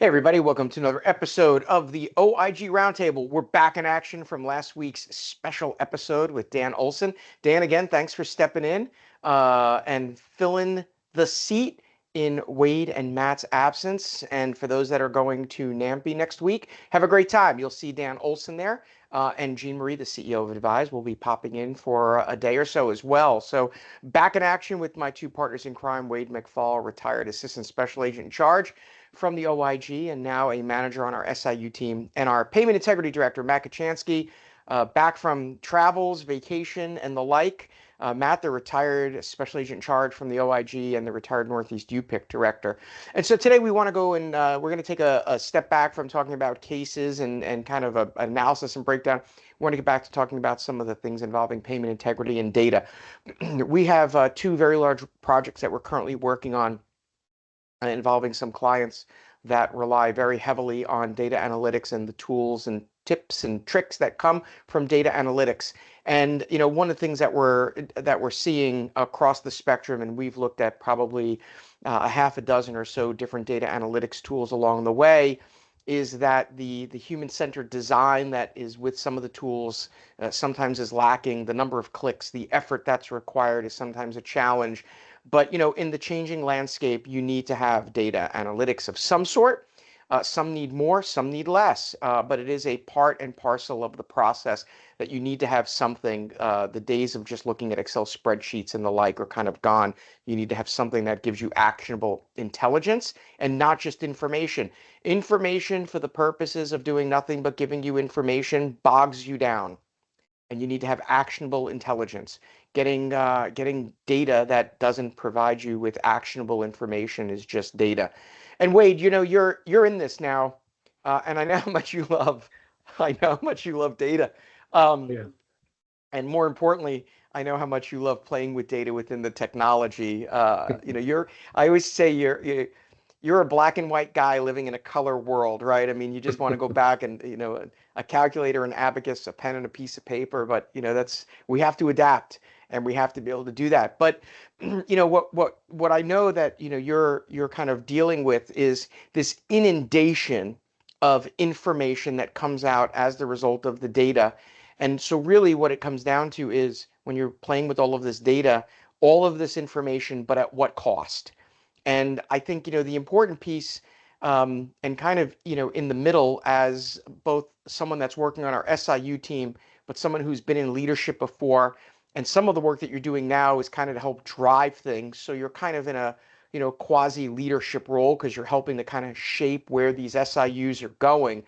Hey everybody, welcome to another episode of the OIG Roundtable. We're back in action from last week's special episode with Dan Olson. Dan, again, thanks for stepping in and filling the seat in Wade and Matt's absence. And for those that are going to NAMPI next week, have a great time. You'll see Dan Olson there. And Jean Marie, the CEO of Advise, will be popping in for a day or so as well. So back in action with my two partners in crime, Wade McFall, retired assistant special agent in charge from the OIG and now a manager on our SIU team, and our payment integrity director, Matt Kachansky, back from travels, vacation, and the like. Matt, the retired special agent in charge from the OIG and the retired Northeast UPIC director. And so today we want to go and we're going to take a step back from talking about cases and kind of an analysis and breakdown. We want to get back to talking about some of the things involving payment integrity and data. We have two very large projects that we're currently working on involving some clients that rely very heavily on data analytics and the tools and tips and tricks that come from data analytics. And one of the things that we're seeing across the spectrum, and we've looked at probably a half a dozen or so different data analytics tools along the way, is that the human-centered design that is with some of the tools sometimes is lacking. The number of clicks, the effort that's required is sometimes a challenge. But in the changing landscape, you need to have data analytics of some sort. Some need more, some need less, but it is a part and parcel of the process that you need to have something. The days of just looking at Excel spreadsheets and the like are kind of gone. You need to have something that gives you actionable intelligence and not just information. Information for the purposes of doing nothing but giving you information bogs you down. And you need to have actionable intelligence. Getting data that doesn't provide you with actionable information is just data. And Wade, you're in this now, and I know how much you love, I know how much you love data, Yeah. and more importantly, I know how much you love playing with data within the technology. I always say you're a black and white guy living in a color world, right? I mean, you just want to go back and, a calculator, an abacus, a pen and a piece of paper, but we have to adapt and we have to be able to do that. But what I know that, you're kind of dealing with is this inundation of information that comes out as the result of the data. And so really what it comes down to is when you're playing with all of this data, all of this information, but at what cost? And I think, the important piece, and kind of, in the middle as both someone that's working on our SIU team, but someone who's been in leadership before, and some of the work that you're doing now is kind of to help drive things. So you're kind of in a, quasi leadership role because you're helping to kind of shape where these SIUs are going.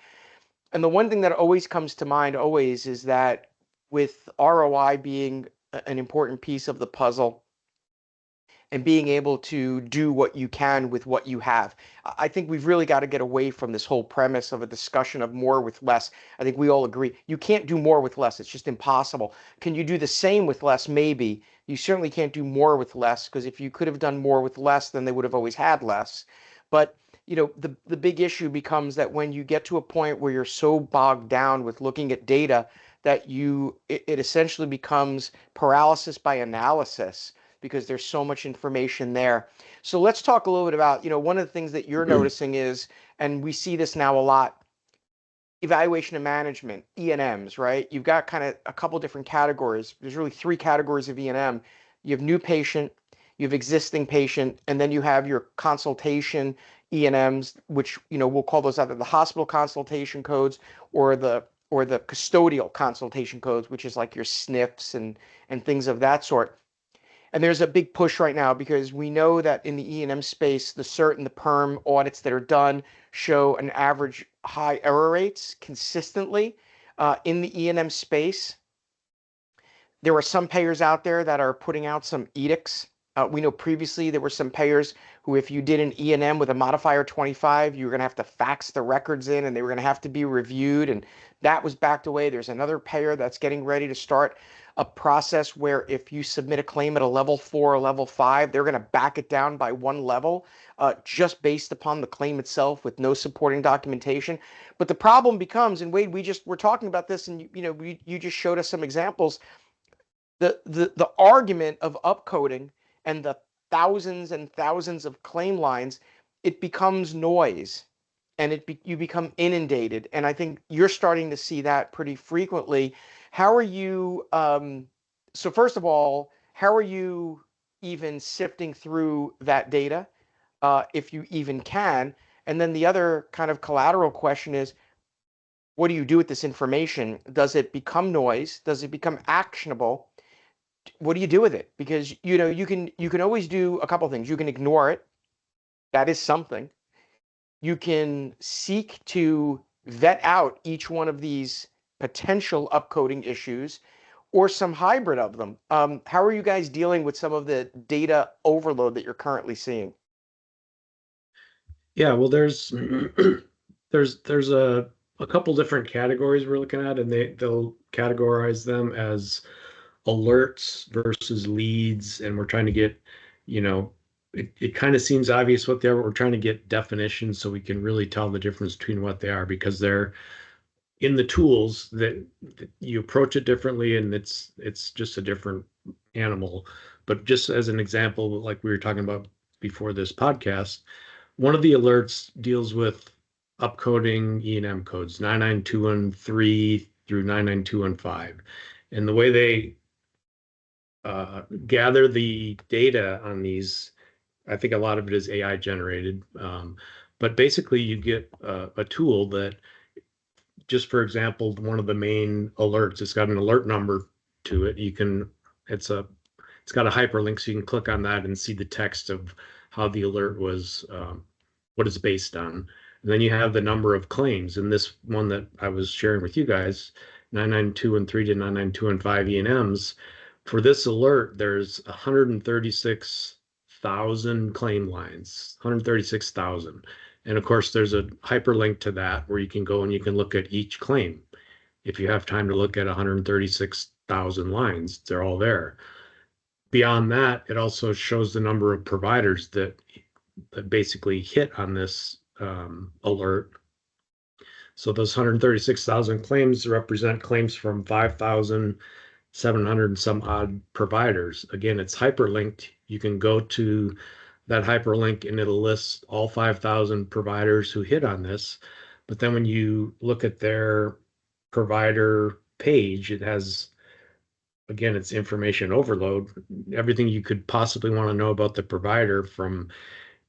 And the one thing that always comes to mind always is that with ROI being an important piece of the puzzle, and being able to do what you can with what you have. I think we've really got to get away from this whole premise of a discussion of more with less. I think we all agree you can't do more with less. It's just impossible. Can you do the same with less? Maybe. You certainly can't do more with less, because if you could have done more with less, then they would have always had less. But the big issue becomes that when you get to a point where you're so bogged down with looking at data that it essentially becomes paralysis by analysis, because there's so much information there. So let's talk a little bit about, one of the things that you're noticing is, and we see this now a lot, evaluation and management, E&Ms, right? You've got kind of a couple different categories. There's really three categories of E&M. You have new patient, you have existing patient, and then you have your consultation E&Ms, which, we'll call those either the hospital consultation codes or the custodial consultation codes, which is like your SNFs and things of that sort. And there's a big push right now because we know that in the E&M space, the CERT and the PERM audits that are done show an average high error rates consistently in the E&M space. There are some payers out there that are putting out some edicts. We know previously there were some payers who, if you did an E&M with a modifier 25, you were going to have to fax the records in and they were going to have to be reviewed. And that was backed away. There's another payer that's getting ready to start a process where if you submit a claim at a level 4 or level 5, they're going to back it down by one level just based upon the claim itself with no supporting documentation. But the problem becomes, and Wade, we're talking about this, and you just showed us some examples. The argument of upcoding and the thousands and thousands of claim lines, it becomes noise. and you become inundated. And I think you're starting to see that pretty frequently. How are you? So first of all, how are you even sifting through that data, if you even can? And then the other kind of collateral question is, what do you do with this information? Does it become noise? Does it become actionable? What do you do with it? Because you can always do a couple of things. You can ignore it. That is something. You can seek to vet out each one of these potential upcoding issues or some hybrid of them. How are you guys dealing with some of the data overload that you're currently seeing? Yeah, well, there's there's a couple different categories we're looking at, and they'll categorize them as alerts versus leads, and we're trying to get, you know, it kind of seems obvious what they are, but we're trying to get definitions so we can really tell the difference between what they are because they're in the tools that you approach it differently, and it's just a different animal. But just as an example, like we were talking about before this podcast, one of the alerts deals with upcoding E&M codes 99213 through 99215. And the way they gather the data on these, I think a lot of it is AI generated. But basically, you get a tool that, just for example, one of the main alerts, it's got an alert number to it. It's a, it's got a hyperlink, so you can click on that and see the text of how the alert was, what it's based on. And then you have the number of claims. And this one that I was sharing with you guys, 99213 to 99215 E&Ms, for this alert, there's 136,000 claim lines, 136,000. And of course, there's a hyperlink to that where you can go and you can look at each claim. If you have time to look at 136,000 lines, they're all there. Beyond that, it also shows the number of providers that basically hit on this alert. So those 136,000 claims represent claims from 5,700 and some odd providers. Again, it's hyperlinked. You can go to that hyperlink and it'll list all 5,000 providers who hit on this. But then when you look at their provider page, it has, again, it's information overload. Everything you could possibly want to know about the provider, from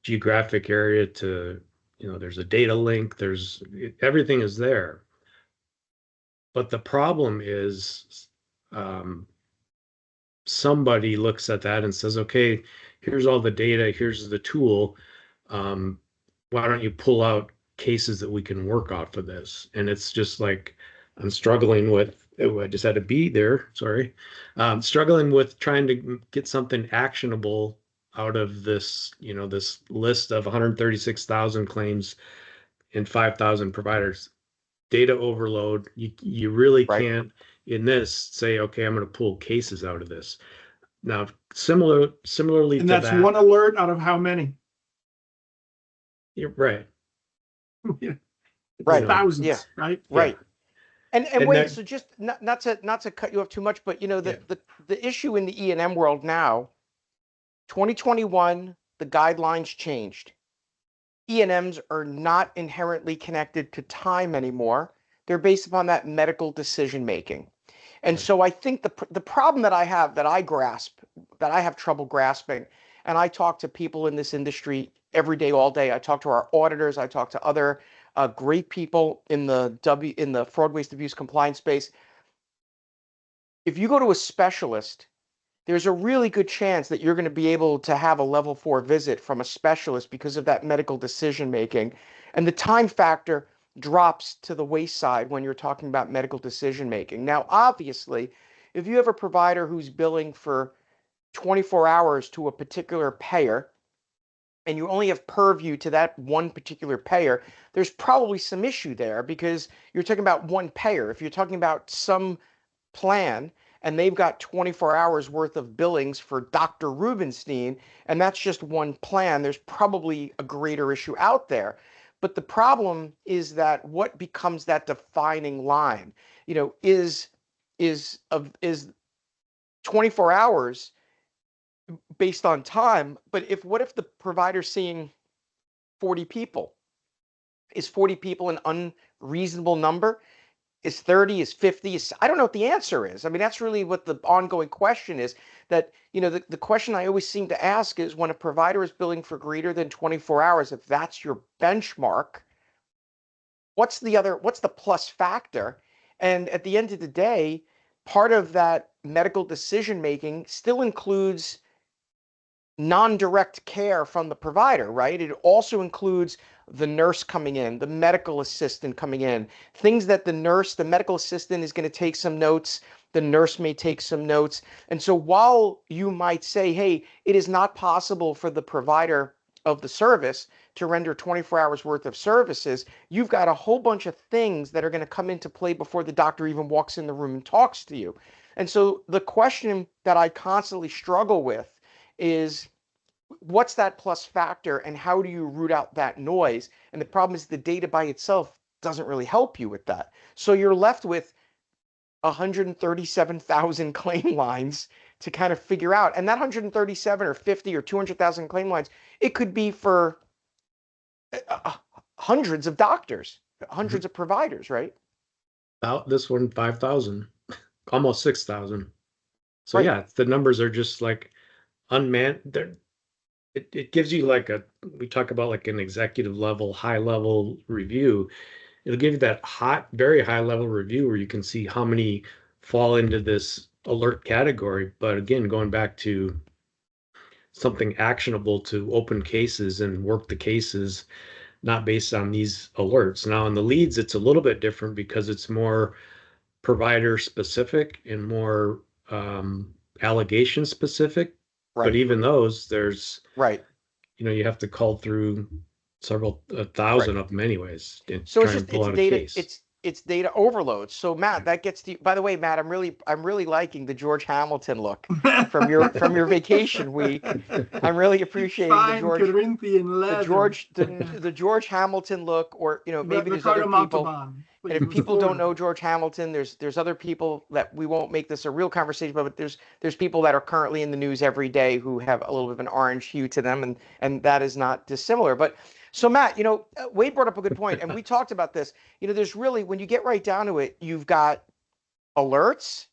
geographic area to, there's a data link, everything is there. But the problem is, um, somebody looks at that and says, okay, here's all the data, here's the tool. Um, why don't you pull out cases that we can work off of this? And it's just like, I'm struggling with, oh, I just had a B there, sorry. Struggling with trying to get something actionable out of this, this list of 136,000 claims and 5,000 providers. Data overload. You really Right. can't in this say, okay, I'm going to pull cases out of this. Now, similarly And to that's that, one alert out of how many? you're right. Yeah, You Right. know, Yeah. thousands, right? yeah, Right. And and wait, that, so just not to cut you off too much, but yeah, the issue in the E&M world now, 2021, the guidelines changed. E&Ms are not inherently connected to time anymore. They're based upon that medical decision making. And right. so I think the problem that I have, that I grasp, that I have trouble grasping, and I talk to people in this industry every day, all day. I talk to our auditors. I talk to other great people in the fraud, waste, abuse, compliance space. If you go to a specialist, there's a really good chance that you're going to be able to have a level 4 visit from a specialist because of that medical decision making. And the time factor drops to the wayside when you're talking about medical decision making. Now, obviously, if you have a provider who's billing for 24 hours to a particular payer, and you only have purview to that one particular payer, there's probably some issue there because you're talking about one payer. If you're talking about some plan and they've got 24 hours worth of billings for Dr. Rubenstein, and that's just one plan, there's probably a greater issue out there. But the problem is that what becomes that defining line? Is 24 hours based on time, but if what if the provider's seeing 40 people? Is 40 people an unreasonable number? Is 30, is 50, I don't know what the answer is. I mean, that's really what the ongoing question is. That, the question I always seem to ask is, when a provider is billing for greater than 24 hours, if that's your benchmark, what's the plus factor? And at the end of the day, part of that medical decision making still includes non-direct care from the provider, right? It also includes the nurse coming in, the medical assistant coming in, things that the medical assistant is going to take some notes, the nurse may take some notes. And so while you might say, hey, it is not possible for the provider of the service to render 24 hours worth of services, you've got a whole bunch of things that are going to come into play before the doctor even walks in the room and talks to you. And so the question that I constantly struggle with is, what's that plus factor and how do you root out that noise? And the problem is the data by itself doesn't really help you with that. So you're left with 137,000 claim lines to kind of figure out. And that 137 or 50 or 200,000 claim lines, it could be for hundreds of doctors, hundreds of providers, right? This one, 5,000, almost 6,000. So Right. yeah, the numbers are just like unmanned. It gives you like we talk about like an executive level, high level review. It'll give you that very high level review where you can see how many fall into this alert category. But again, going back to something actionable to open cases and work the cases, not based on these alerts. Now in the leads, it's a little bit different because it's more provider specific and more allegation specific. But Right. even those, there's, Right. you have to call through several thousand Right. of them anyways to So try and pull out a case. It's data overload. So Matt, that gets to, by the way, Matt, I'm really liking the George Hamilton look from your vacation week. I'm really appreciating Fine Corinthian leather. the George Hamilton look, or maybe there's Ricardo other people. Montalban, And if people sort don't of. know George Hamilton, there's other people that we won't make this a real conversation about, but there's people that are currently in the news every day who have a little bit of an orange hue to them, and that is not dissimilar. But so Matt, Wade brought up a good point, and we talked about this. There's really, when you get right down to it, you've got alerts,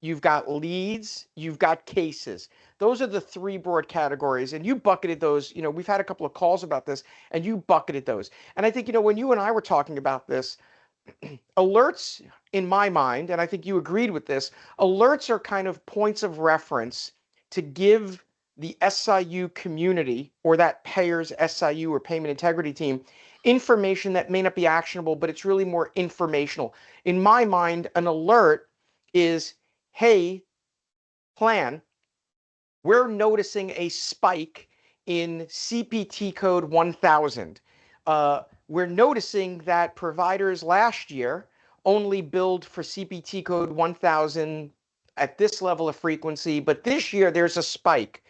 you've got leads, you've got cases. Those are the three broad categories, and you bucketed those. We've had a couple of calls about this, and you bucketed those. And I think, when you and I were talking about this, alerts, in my mind, and I think you agreed with this, alerts are kind of points of reference to give the SIU community, or that payer's SIU or payment integrity team, information that may not be actionable, but it's really more informational. In my mind, an alert is, hey, plan, we're noticing a spike in CPT code 1000. We're noticing that providers last year only billed for CPT code 1000 at this level of frequency, but this year there's a spike.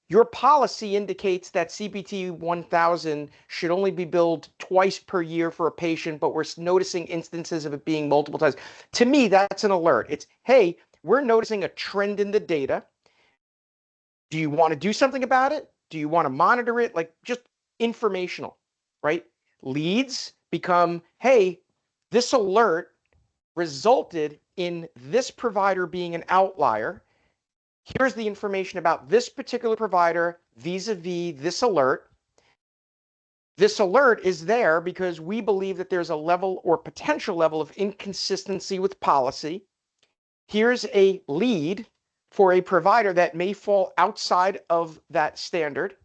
Your policy indicates that CPT 1000 should only be billed twice per year for a patient, but we're noticing instances of it being multiple times. To me, that's an alert. It's, hey, we're noticing a trend in the data. Do you want to do something about it? Do you want to monitor it? Like, just informational, right? Leads become, hey, this alert resulted in this provider being an outlier. Here's the information about this particular provider vis-a-vis this alert. This alert is there because we believe that there's a level or potential level of inconsistency with policy. Here's a lead for a provider that may fall outside of that standard.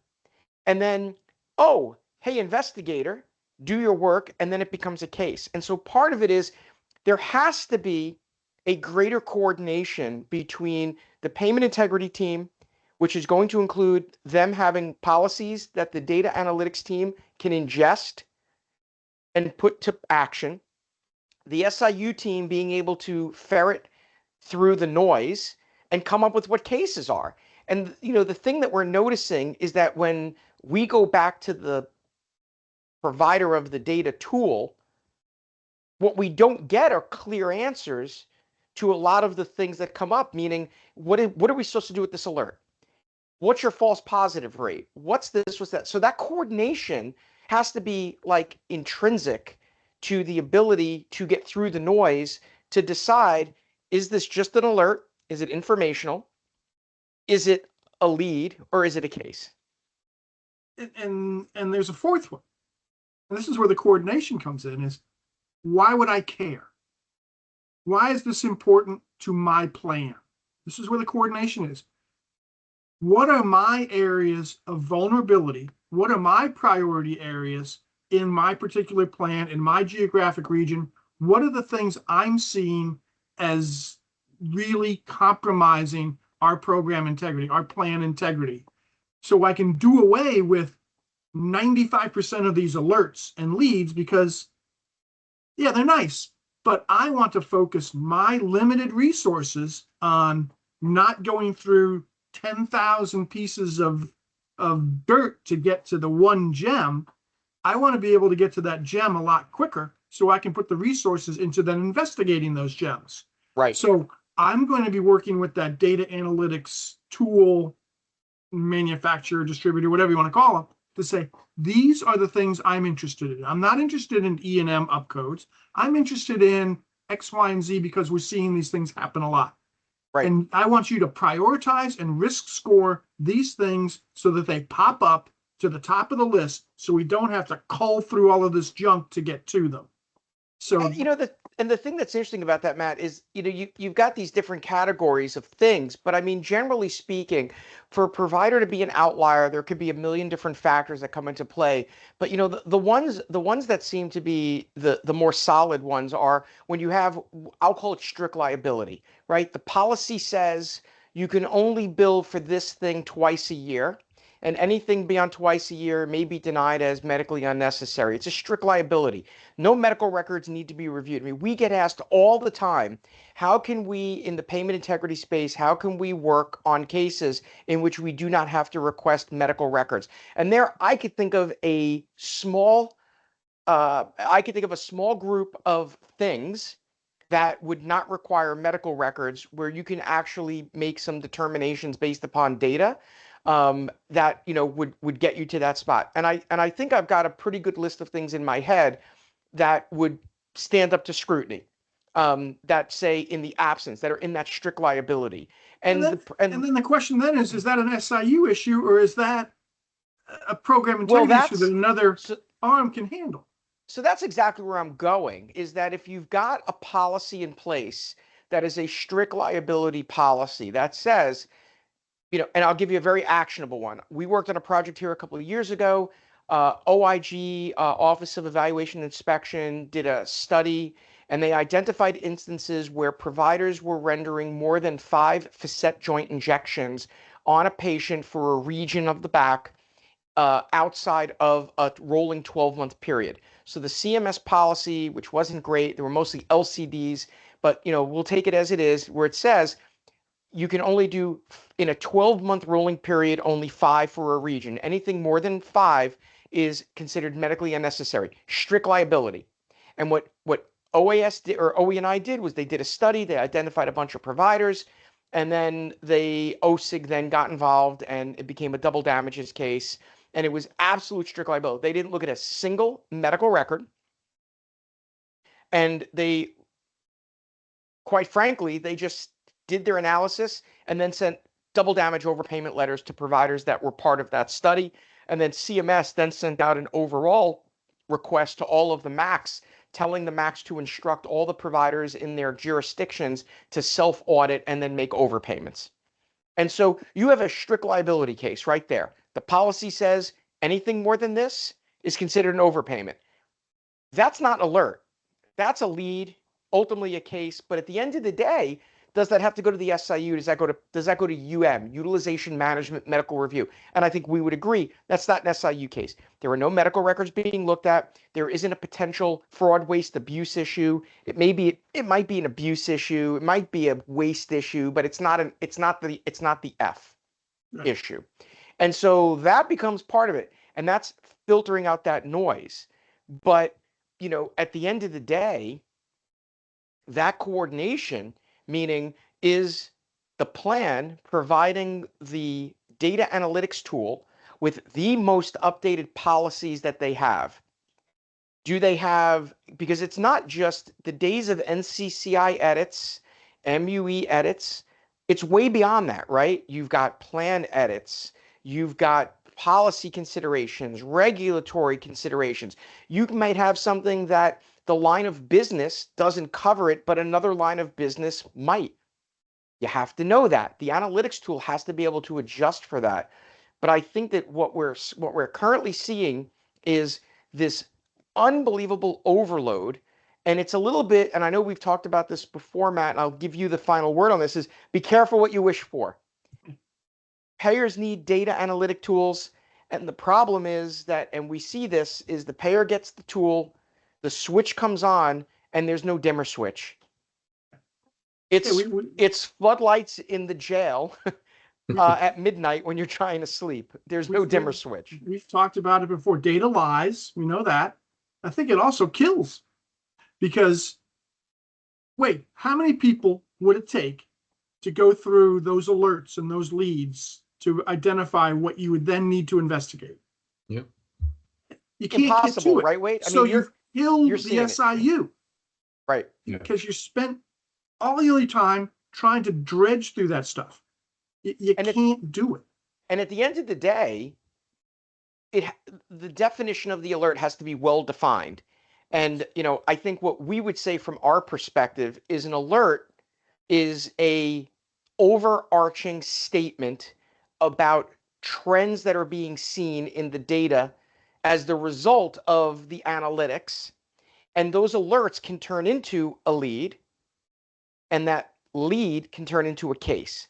And then, oh, hey, investigator, do your work, and then it becomes a case. And so part of it is, there has to be a greater coordination between the payment integrity team, which is going to include them having policies that the data analytics team can ingest and put to action, the SIU team being able to ferret through the noise and come up with what cases are. And the thing that we're noticing is that when we go back to the provider of the data tool, what we don't get are clear answers to a lot of the things that come up, meaning, what are we supposed to do with this alert? What's your false positive rate? What's this, what's that? So that coordination has to be like intrinsic to the ability to get through the noise to decide, is this just an alert? Is it informational? Is it a lead, or is it a case? And there's a fourth one. And this is where the coordination comes in, is why would I care? Why is this important to my plan? This is where the coordination is. What are my areas of vulnerability? What are my priority areas in my particular plan, in my geographic region? What are the things I'm seeing as really compromising our program integrity, our plan integrity? So I can do away with 95% of these alerts and leads because, yeah, they're nice, but I want to focus my limited resources on not going through 10,000 pieces of dirt to get to the one gem. I want to be able to get to that gem a lot quicker so I can put the resources into then investigating those gems. Right. So I'm going to be working with that data analytics tool manufacturer, distributor, whatever you want to call them, to say, these are the things I'm interested in. I'm not interested in E&M upcodes. I'm interested in X, Y, and Z because we're seeing these things happen a lot. Right. And I want you to prioritize and risk score these things so that they pop up to the top of the list so we don't have to cull through all of this junk to get to them. So, the thing that's interesting about that, Matt, is you've got these different categories of things, but I mean, generally speaking, for a provider to be an outlier, there could be a million different factors that come into play. But the ones that seem to be the more solid ones are when you have, I'll call it strict liability, right? The policy says you can only bill for this thing twice a year, and anything beyond twice a year may be denied as medically unnecessary. It's a strict liability. No medical records need to be reviewed. I mean, we get asked all the time, how can we, in the payment integrity space, how can we work on cases in which we do not have to request medical records? And there, I could think of a small group of things that would not require medical records where you can actually make some determinations based upon data that would get you to that spot. And I think I've got a pretty good list of things in my head that would stand up to scrutiny, that say in the absence, that are in that strict liability. And then the question then is that an SIU issue or is that a program integrity issue that another arm can handle? So that's exactly where I'm going, is that if you've got a policy in place that is a strict liability policy that says, and I'll give you a very actionable one. We worked on a project here a couple of years ago. OIG, Office of Evaluation and Inspection, did a study, and they identified instances where providers were rendering more than 5 facet joint injections on a patient for a region of the back outside of a rolling 12-month period. So the CMS policy, which wasn't great, there were mostly LCDs, but we'll take it as it is, where it says you can only do, in a 12-month rolling period, only 5 for a region. Anything more than 5 is considered medically unnecessary. Strict liability. And what OAS did, or OE&I did, was they did a study. They identified a bunch of providers, and then the OSIG then got involved, and it became a double damages case. And it was absolute strict liability. They didn't look at a single medical record, and they, quite frankly, they just did their analysis and then sent double damage overpayment letters to providers that were part of that study. And then CMS then sent out an overall request to all of the MACs, telling the MACs to instruct all the providers in their jurisdictions to self-audit and then make overpayments. And so you have a strict liability case right there. The policy says anything more than this is considered an overpayment. That's not alert. That's a lead, ultimately a case. But at the end of the day, does that have to go to the SIU? Does that go to Utilization Management Medical Review? And I think we would agree that's not an SIU case. There are no medical records being looked at. There isn't a potential fraud, waste, abuse issue. It might be an abuse issue. It might be a waste issue, but it's not the F issue. And so that becomes part of it. And that's filtering out that noise. But, at the end of the day, that coordination, meaning, is the plan providing the data analytics tool, with the most updated policies that they have? Do they have, because it's not just the days of NCCI edits, MUE edits, it's way beyond that, right? You've got plan edits, you've got policy considerations, regulatory considerations. You might have something that the line of business doesn't cover it, but another line of business might. You have to know that. The analytics tool has to be able to adjust for that. But I think that what we're currently seeing is this unbelievable overload. And it's a little bit, and I know we've talked about this before, Matt, and I'll give you the final word on this, is be careful what you wish for. Payers need data analytic tools. And the problem is that, and we see this, is the payer gets the tool, the switch comes on, and there's no dimmer switch. It's floodlights in the jail at midnight when you're trying to sleep. There's no dimmer switch. We've talked about it before. Data lies. We know that. I think it also kills, because wait, how many people would it take to go through those alerts and those leads to identify what you would then need to investigate? Yep. You can't Impossible, get to it. right, Wade? I so mean, you've killed you're the SIU. Right. Because you spent all your time trying to dredge through that stuff. You can't do it. And at the end of the day, the definition of the alert has to be well defined. And, I think what we would say from our perspective is an alert is a overarching statement about trends that are being seen in the data as the result of the analytics. And those alerts can turn into a lead, and that lead can turn into a case.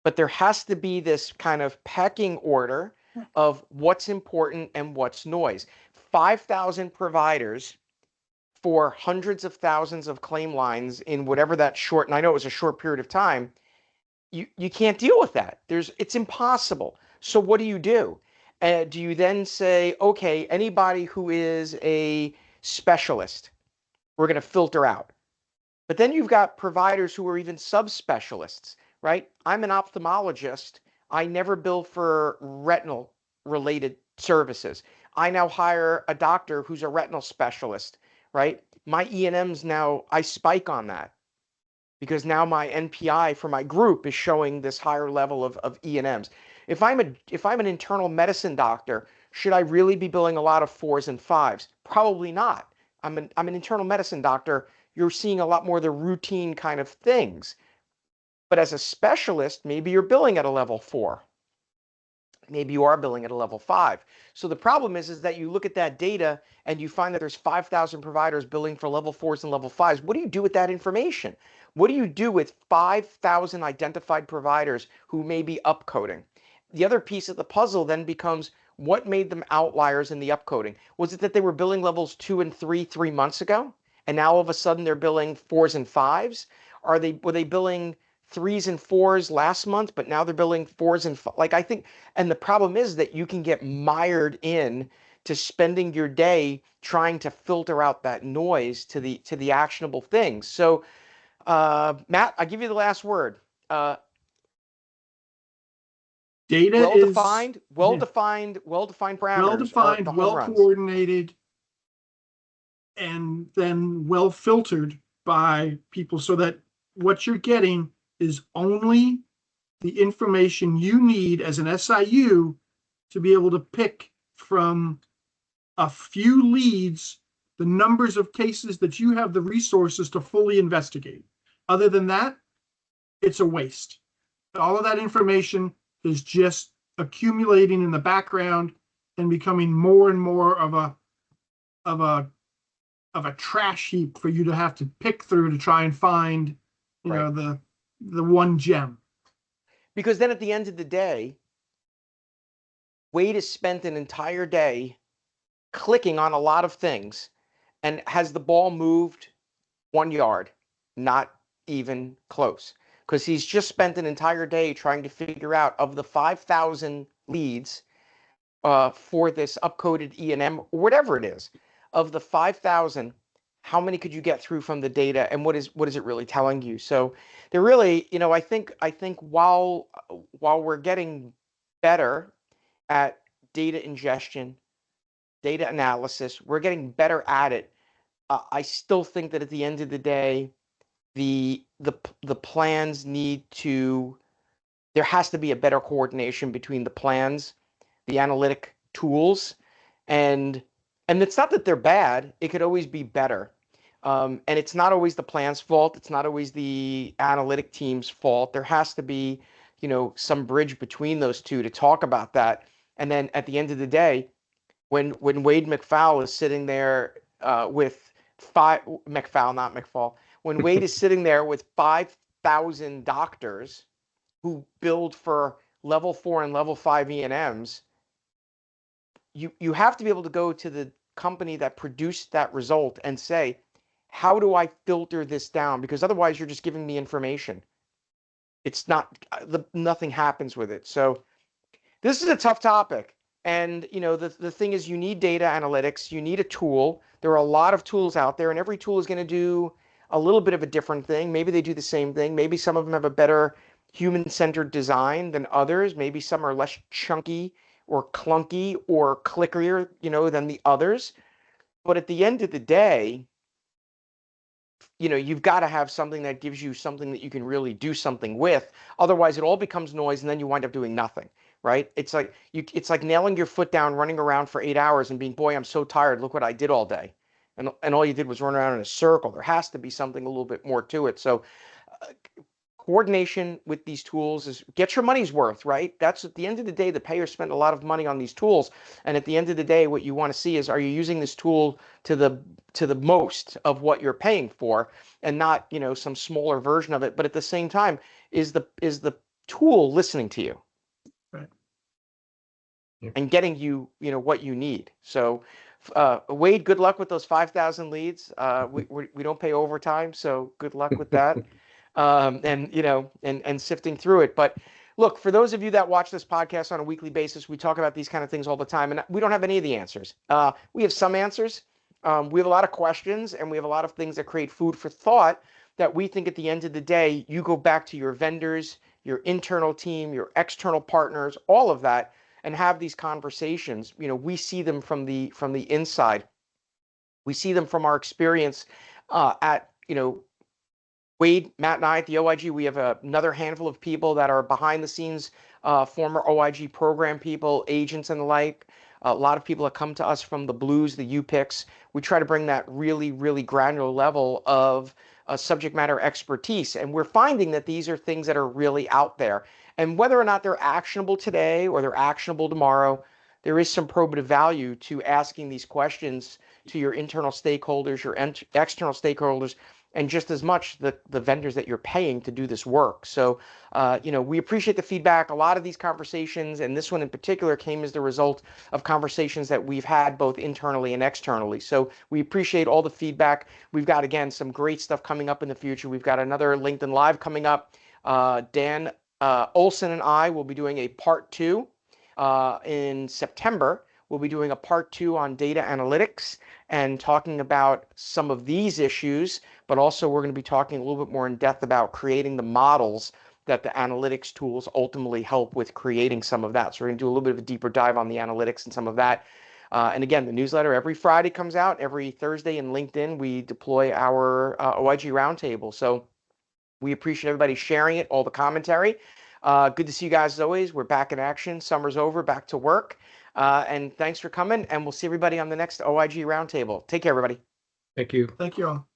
But there has to be this kind of pecking order of what's important and what's noise. 5,000 providers for hundreds of thousands of claim lines in whatever that short, and I know it was a short period of time, you can't deal with that. It's impossible. So what do? Do you then say, okay, anybody who is a specialist, we're going to filter out? But then you've got providers who are even subspecialists, right? I'm an ophthalmologist. I never bill for retinal related services. I now hire a doctor who's a retinal specialist, right? My E&Ms now, I spike on that because now my NPI for my group is showing this higher level of E&Ms. If I'm an internal medicine doctor, should I really be billing a lot of 4s and 5s? Probably not. I'm an internal medicine doctor. You're seeing a lot more of the routine kind of things. But as a specialist, maybe you're billing at a level 4. Maybe you are billing at a level 5. So the problem is that you look at that data and you find that there's 5,000 providers billing for level 4s and level 5s. What do you do with that information? What do you do with 5,000 identified providers who may be upcoding? The other piece of the puzzle then becomes, what made them outliers in the upcoding? Was it that they were billing levels 2 and 3 months ago, and now all of a sudden they're billing 4s and 5s? Were they billing 3s and 4s last month, but now they're billing 4s and 5s? Like, I think, and the problem is that you can get mired in to spending your day trying to filter out that noise to the actionable things. So, Matt, I'll give you the last word. Data well-defined, well-defined parameters. Well-defined, well-coordinated, and then well-filtered by people so that what you're getting is only the information you need as an SIU to be able to pick from a few leads the numbers of cases that you have the resources to fully investigate. Other than that, it's a waste. All of that information is just accumulating in the background and becoming more and more of a trash heap for you to have to pick through to try and find, the one gem. Because then at the end of the day, Wade has spent an entire day clicking on a lot of things, and has the ball moved 1 yard? Not even close. Because he's just spent an entire day trying to figure out, of the 5,000 leads for this upcoded E&M, or whatever it is, of the 5,000, how many could you get through from the data, and what is it really telling you? So they're really, I think while we're getting better at data ingestion, data analysis. We're getting better at it. I still think that at the end of the day, the plans need to, there has to be a better coordination between the plans, the analytic tools, and it's not that they're bad. It could always be better. And it's not always the plan's fault. It's not always the analytic team's fault. There has to be, some bridge between those two to talk about that. And then at the end of the day, when Wade McFall is sitting there with McFall, not McFall, when Wade is sitting there with 5,000 doctors who build for level 4 and level 5 E&Ms, you have to be able to go to the company that produced that result and say, how do I filter this down? Because otherwise you're just giving me information. It's not, nothing happens with it. So this is a tough topic. And the thing is, you need data analytics, you need a tool. There are a lot of tools out there, and every tool is going to do a little bit of a different thing. Maybe they do the same thing. Maybe some of them have a better human-centered design than others. Maybe some are less chunky or clunky or clickerier, than the others. But at the end of the day, you've got to have something that gives you something that you can really do something with. Otherwise, it all becomes noise, and then you wind up doing nothing, right? It's like nailing your foot down, running around for 8 hours and being, boy, I'm so tired. Look what I did all day. And all you did was run around in a circle. There has to be something a little bit more to it. So coordination with these tools is get your money's worth, right? That's at the end of the day, the payers spend a lot of money on these tools. And at the end of the day, what you want to see is, are you using this tool to the most of what you're paying for, and not, some smaller version of it. But at the same time, is the tool listening to you? Right. And getting you, what you need. So Wade, good luck with those 5,000 leads. We don't pay overtime, so good luck with that. And sifting through it. But look, for those of you that watch this podcast on a weekly basis, we talk about these kind of things all the time, and we don't have any of the answers. We have some answers. We have a lot of questions, and we have a lot of things that create food for thought that we think at the end of the day, you go back to your vendors, your internal team, your external partners, all of that, and have these conversations. We see them from the inside. We see them from our experience at, Wade, Matt, and I at the OIG. We have another handful of people that are behind the scenes, former OIG program people, agents, and the like. A lot of people that come to us from the Blues, the UPICs. We try to bring that really, really granular level of subject matter expertise. And we're finding that these are things that are really out there. And whether or not they're actionable today or they're actionable tomorrow, there is some probative value to asking these questions to your internal stakeholders, your external stakeholders, and just as much the vendors that you're paying to do this work. So, we appreciate the feedback. A lot of these conversations, and this one in particular, came as the result of conversations that we've had both internally and externally. So we appreciate all the feedback. We've got, again, some great stuff coming up in the future. We've got another LinkedIn Live coming up. Dan Olson and I will be doing a part 2 in September. We'll be doing a part 2 on data analytics and talking about some of these issues, but also we're going to be talking a little bit more in depth about creating the models that the analytics tools ultimately help with creating some of that. So we're going to do a little bit of a deeper dive on the analytics and some of that. And again, the newsletter every Friday comes out. Every Thursday in LinkedIn, we deploy our OIG Roundtable. So we appreciate everybody sharing it, all the commentary. Good to see you guys as always. We're back in action. Summer's over, back to work. And thanks for coming. And we'll see everybody on the next OIG Roundtable. Take care, everybody. Thank you. Thank you all.